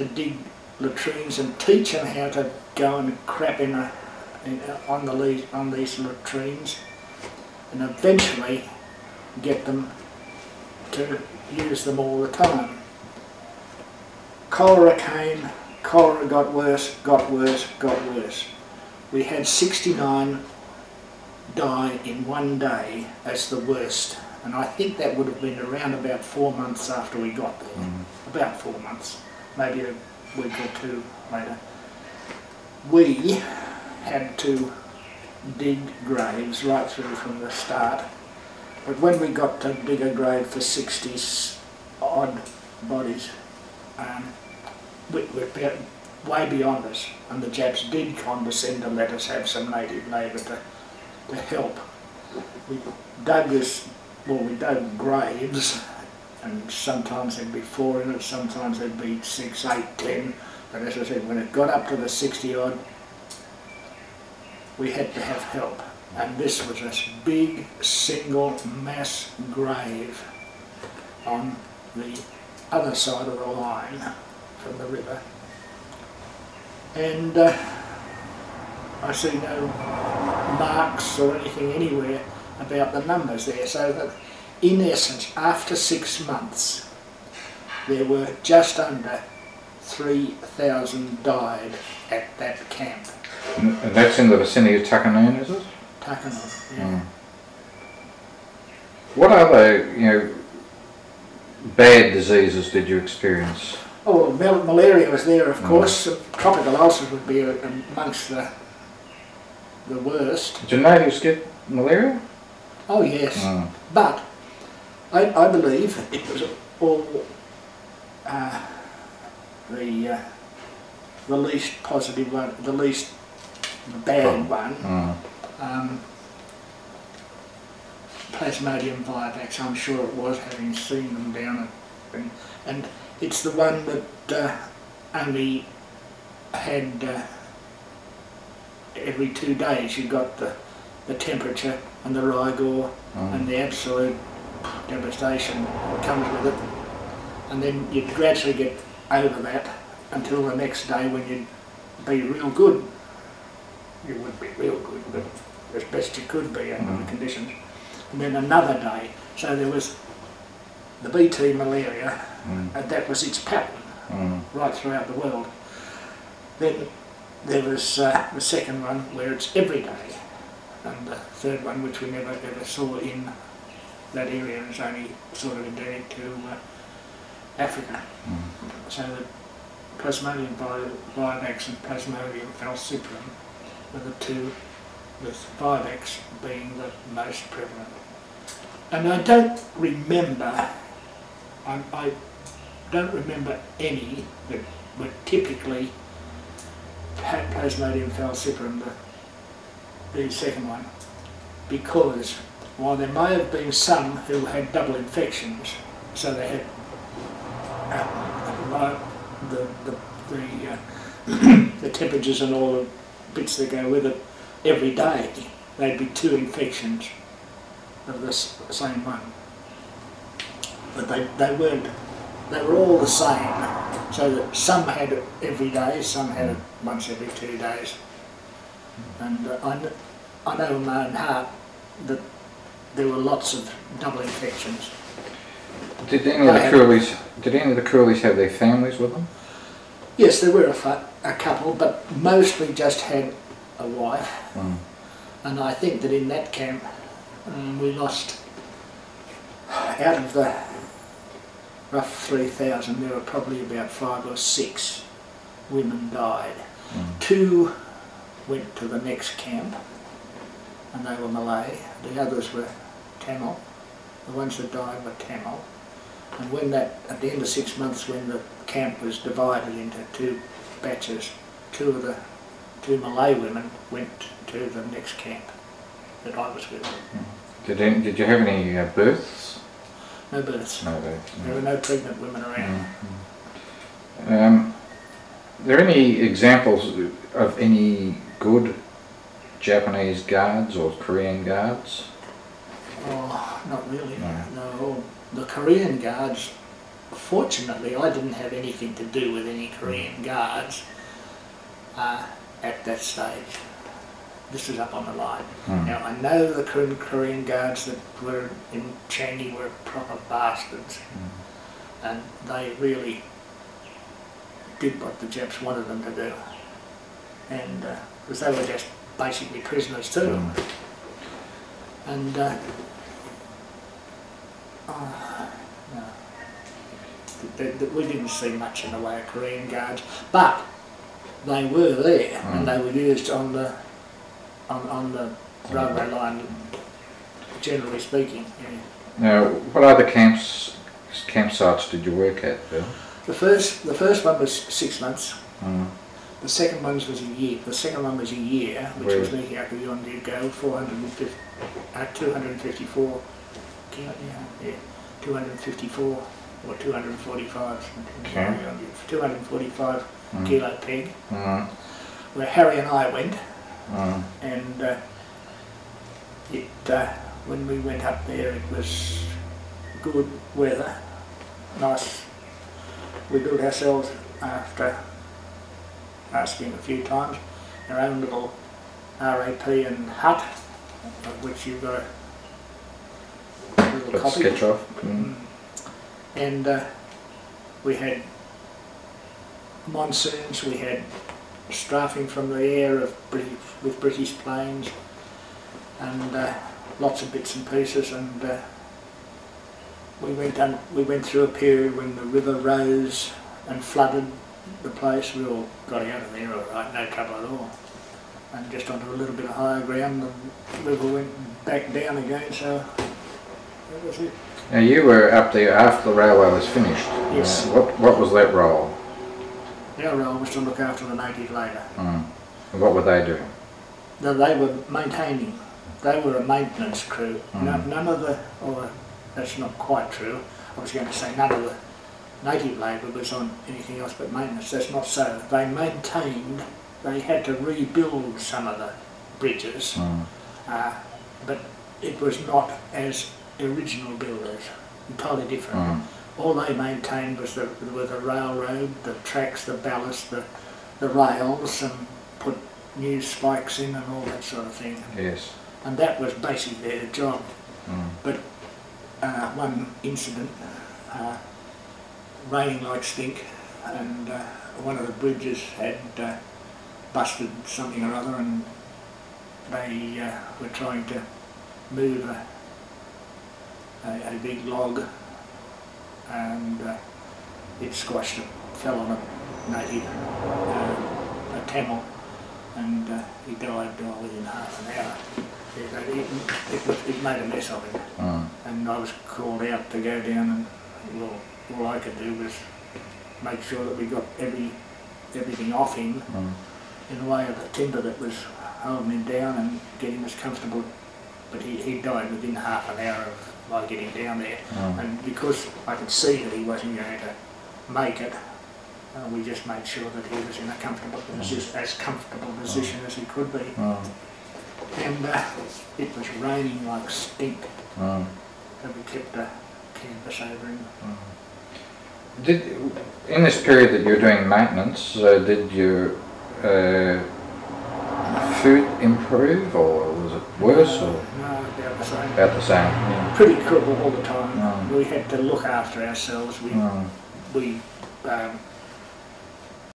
to dig latrines and teach them how to go and crap on these latrines, and eventually get them to use them all the time. Cholera came, cholera got worse, got worse, got worse. We had 69 die in one day as the worst, and I think that would have been around about 4 months after we got there. About 4 months, maybe a week or two later. We had to dig graves right through from the start, but when we got to dig a grave for 60 odd bodies, we're way beyond us, and the Japs did condescend to let us have some native labour to help. We dug graves, and sometimes there'd be 4 in it, sometimes there'd be 6, 8, 10, but as I said, when it got up to the 60 odd, we had to have help. And this was a big single mass grave on the other side of the line from the river. And I see no marks or anything anywhere about the numbers there, so that in essence after 6 months there were just under 3,000 died at that camp. And that's in the vicinity of Takanoon, is it? Takanoon, yeah. What other, bad diseases did you experience? Oh, well, malaria was there, of course. Tropical ulcers would be amongst the worst. Did your natives get malaria? Oh yes, but I believe it was all the least positive one, the least bad one. Plasmodium vivax, I'm sure it was, having seen them down and it's the one that only had every 2 days you got the temperature and the rigor and the absolute devastation that comes with it, and then you'd gradually get over that until the next day when you'd be real good. You would be real good, but as best you could be under the conditions. And then another day, so there was the BT malaria, and that was its pattern right throughout the world. Then there was the second one where it's every day, and the third one, which we never ever saw in that area, is only sort of endemic to Africa. So the Plasmodium vivax and Plasmodium falciparum were the two, with vivax being the most prevalent. And I don't remember, I don't remember any that were typically had Plasmodium falciparum, the second one, because while there may have been some who had double infections, so they had the temperatures and all the bits that go with it every day, they'd be 2 infections of the same one. But they weren't, they were all the same, so that some had it every day, some had it once every 2 days. And I know in my own heart that there were lots of double infections. Did any of the coolies have their families with them? Yes, there were a couple, but mostly just had a wife. And I think that in that camp we lost, out of the rough 3,000, there were probably about 5 or 6 women died. 2 went to the next camp, and they were Malay. The others were Tamil. The ones that died were Tamil. And when at the end of 6 months, when the camp was divided into 2 batches, 2 Malay women went to the next camp that I was with. Did you have any births? No births. No births. There were no pregnant women around. Are there any examples of any good Japanese guards or Korean guards? Oh, not really. No. The Korean guards fortunately I didn't have anything to do with any Korean guards at that stage. This was up on the line. Now I know the Korean guards that were in Changi were proper bastards, and they really did what the Japs wanted them to do, and because they were just basically prisoners too. And no, we didn't see much in the way of Korean guards, but they were there and they were used on the railway line, generally speaking. Now, what other campsites did you work at, Bill? The first one was 6 months. The second one was a year. The second one was a year, which was Evacuation go 254. 254 or 245. 245 kilo peg. Where Harry and I went, and when we went up there, it was good weather, nice. We built ourselves, after asking a few times, our own little RAP and hut, of which you've got a little copy. Sketch off. And we had monsoons, we had strafing from the air with British planes, and lots of bits and pieces, and we went through a period when the river rose and flooded the place. We all got out of there all right, no trouble at all, and just onto a little bit of higher ground. The river went back down again, so that was it. Now you were up there after the railway was finished. Yes. What was that role? Our role was to look after the native labour. And what were they doing? No, they were maintaining. They were a maintenance crew. None of the, or that's not quite true. I was going to say none of the native labour was on anything else but maintenance. That's not so. They maintained. They had to rebuild some of the bridges, but it was not as original builders. Entirely different. All they maintained was the railroad, the tracks, the ballast, the rails, and put new spikes in and all that sort of thing. Yes. And that was basically their job. But one incident, raining like stink, and one of the bridges had busted something or other, and they were trying to move a big log, and it squashed it, fell on a native, a Tamil, and he died within half an hour. It made a mess of him, and I was called out to go down, and well, all I could do was make sure that we got everything off him in the way of the timber that was holding him down, and get him as comfortable. But he died within half an hour of my getting down there, and because I could see that he wasn't going to make it, we just made sure that he was in a comfortable position, as comfortable position as he could be. And it was raining like stink, so we kept a canvas over him. In this period that you were doing maintenance, did your food improve, or was it worse? No, about the same. About the same. Yeah. Pretty cruel all the time. We had to look after ourselves. We